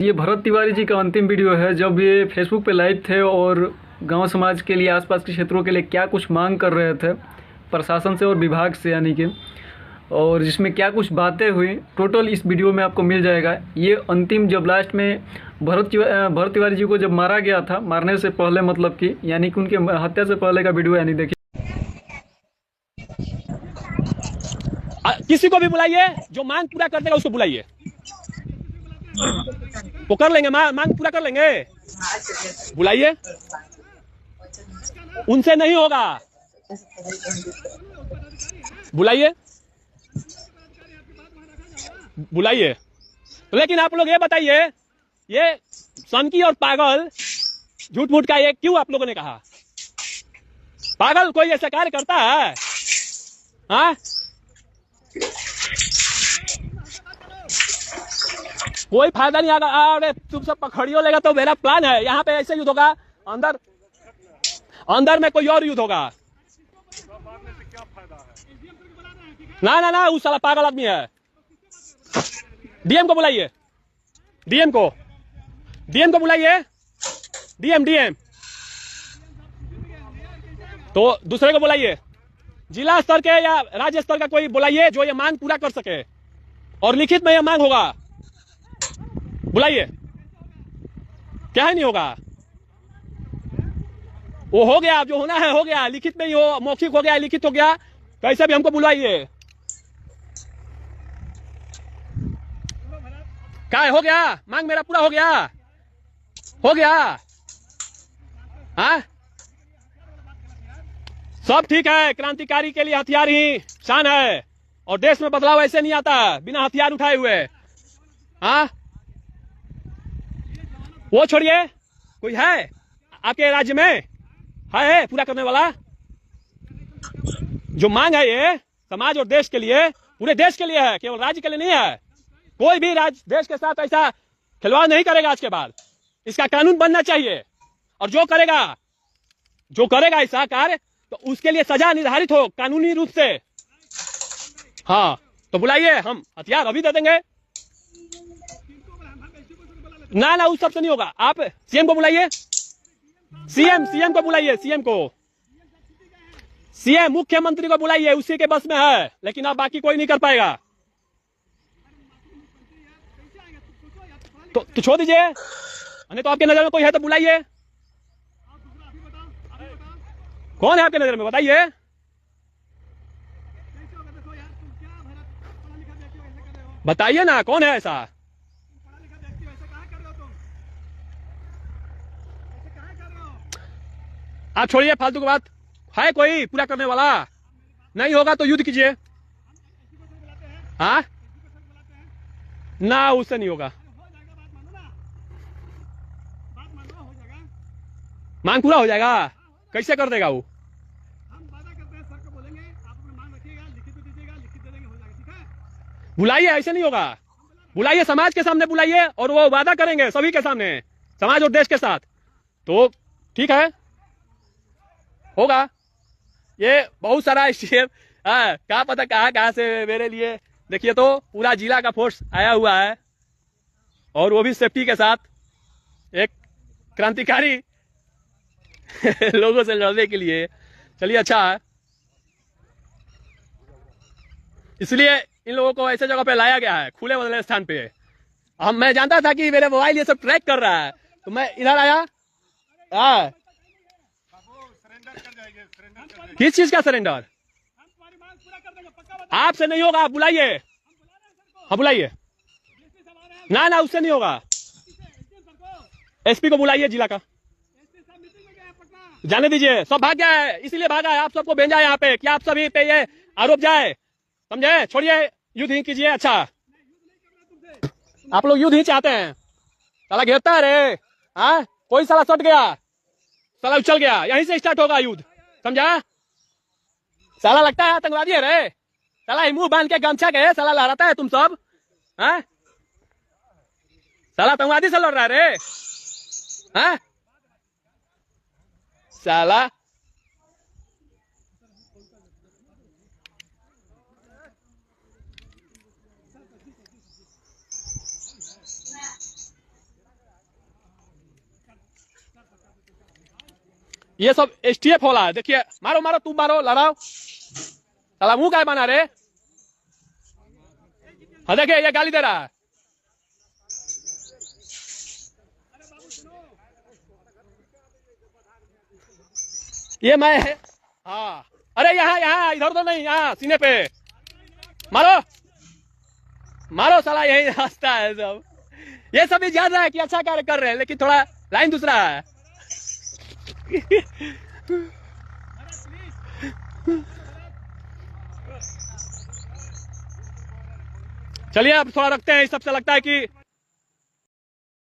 ये भरत तिवारी जी का अंतिम वीडियो है जब ये फेसबुक पे लाइव थे और गांव समाज के लिए आसपास के क्षेत्रों के लिए क्या कुछ मांग कर रहे थे प्रशासन से और विभाग से, यानी कि, और जिसमें क्या कुछ बातें हुई टोटल इस वीडियो में आपको मिल जाएगा। ये अंतिम जब लास्ट में भरत तिवारी जी को जब मारा गया था, मारने से पहले मतलब कि, यानी कि उनके हत्या से पहले का वीडियो, यानी देखिए। किसी को भी बुलाइए, जो मांग पूरा कर देगा उसको बुलाइए, वो कर लेंगे, मांग पूरा कर लेंगे। बुलाइए, उनसे नहीं होगा, बुलाइए बुलाइए। लेकिन आप लोग ये बताइए, ये सनकी और पागल झूठ मूठ का ये क्यों आप लोगों ने कहा? पागल कोई ऐसा कार्य करता है? हाँ, कोई फायदा नहीं आगा। अरे तुम सब पकड़ियो लेगा तो मेरा प्लान है, यहाँ पे ऐसे युद्ध होगा, अंदर अंदर में कोई और युद्ध होगा। ना ना ना, उस साला पागल आदमी है। डीएम को बुलाइए, डीएम को बुलाइए, डीएम तो दूसरे को बुलाइए, जिला स्तर के या राज्य स्तर का कोई बुलाइए जो ये मांग पूरा कर सके, और लिखित में ये मांग होगा। बुलाइए, क्या है नहीं होगा, वो हो गया, जो होना है हो गया, लिखित में ही हो, मौखिक हो गया, लिखित हो गया, कैसे भी हमको बुलाइए। क्या है, हो गया, मांग मेरा पूरा हो गया, हो गया। हाँ, सब ठीक है, क्रांतिकारी के लिए हथियार ही शान है, और देश में बदलाव ऐसे नहीं आता बिना हथियार उठाए हुए। हाँ, वो छोड़िए, कोई है आपके राज्य में है पूरा करने वाला? जो मांग है ये समाज और देश के लिए, पूरे देश के लिए है, केवल राज्य के लिए नहीं है। कोई भी राज्य देश के साथ ऐसा खिलवाड़ नहीं करेगा आज के बाद, इसका कानून बनना चाहिए, और जो करेगा ऐसा कार्य तो उसके लिए सजा निर्धारित हो कानूनी रूप से। हाँ, तो बुलाइए, हम हथियार अभी दे देंगे। ना ना, उस सबसे नहीं होगा, आप सीएम को बुलाइए, सीएम को बुलाइए, सीएम मुख्यमंत्री को बुलाइए, उसी के बस में है, लेकिन अब बाकी कोई नहीं कर पाएगा। तो छोड़ दीजिए, नहीं तो आपके नजर में कोई है तो बुलाइए। कौन है आपके नजर में, बताइए। बताइए ना, कौन है ऐसा? आप छोड़िए फालतू की बात, है कोई पूरा करने वाला? नहीं होगा तो युद्ध कीजिए। हाँ ना, उससे नहीं होगा, मांग पूरा हो जाएगा। कैसे कर देगा वो? बुलाइए, ऐसे नहीं होगा, बुलाइए, समाज के सामने बुलाइए, और वो वादा करेंगे सभी के सामने, समाज और देश के साथ, तो ठीक है, होगा। ये बहुत सारा स्टेप, क्या पता कहाँ से मेरे लिए, देखिए तो पूरा जिला का फोर्स आया हुआ है, और वो भी सेफ्टी के साथ, एक क्रांतिकारी लोगों से लड़ने के लिए। चलिए, अच्छा है, इसलिए इन लोगों को ऐसे जगह पे लाया गया है, खुले बदले स्थान पे। मैं जानता था कि मेरे मोबाइल ये सब ट्रैक कर रहा है, तो मैं इधर आया। किस चीज का सरेंडर? आपसे नहीं होगा, आप बुलाइए। हाँ, बुलाइए। ना ना, उससे नहीं होगा, एसपी को बुलाइए जिला का। जाने दीजिए, सब भाग गया है, इसीलिए भागा है, आप सबको भेजा है यहाँ पे कि आप सभी पे ये आरोप जाए, समझे? छोड़िए, युद्ध ही कीजिए। अच्छा, आप लोग युद्ध ही चाहते हैं, साला घेरता है रे। हाँ, कोई साला सट गया, साला उछल गया, यहीं से स्टार्ट होगा युद्ध, समझा? साला लगता है आतंकवादी है रे, साला मुंह बांध के गमछा के साला लहराता है तुम सब। हाँ, साला आतंकवादी से लड़ रहा है रे। हाँ, साला ये सब STF होला है। देखिए, मारो मारो, तू मारो, लड़ाओ। साला मुंह काय बना रे? हाँ देखिए, ये गाली दे रहा है। ये मैं है। हाँ, अरे यहाँ यहाँ, इधर तो नहीं, यहाँ सीने पे मारो मारो, साला यही रास्ता है सब। ये सब भी जान रहा है कि अच्छा कार्य कर रहे हैं, लेकिन थोड़ा लाइन दूसरा है। चलिए अब थोड़ा रखते हैं। इस सबसे लगता है कि